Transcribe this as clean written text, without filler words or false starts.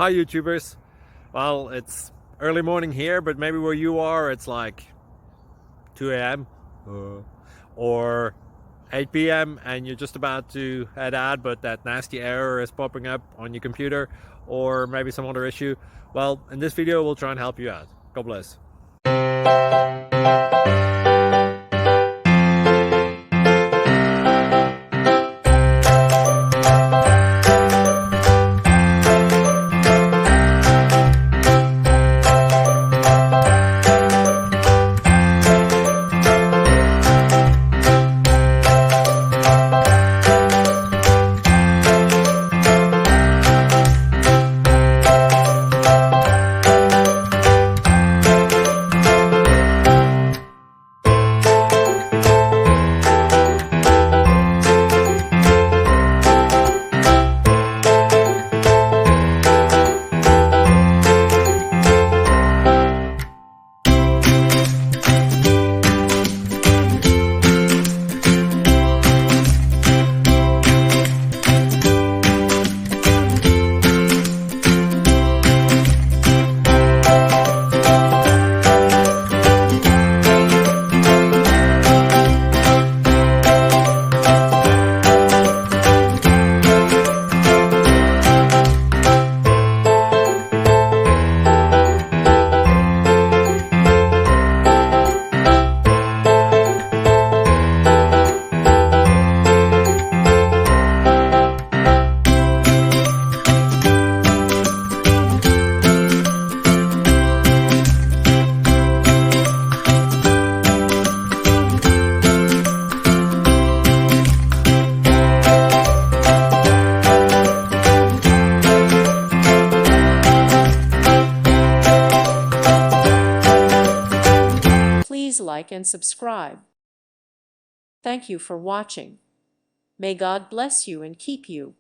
Hi YouTubers. Well, it's early morning here, but maybe where you are it's like 2 a.m. Or 8 p.m. and you're just about to head out, but that nasty error is popping up on your computer, or maybe some other issue. Well, in this video we'll try and help you out. God bless. Please like and subscribe. Thank you for watching. May God bless you and keep you.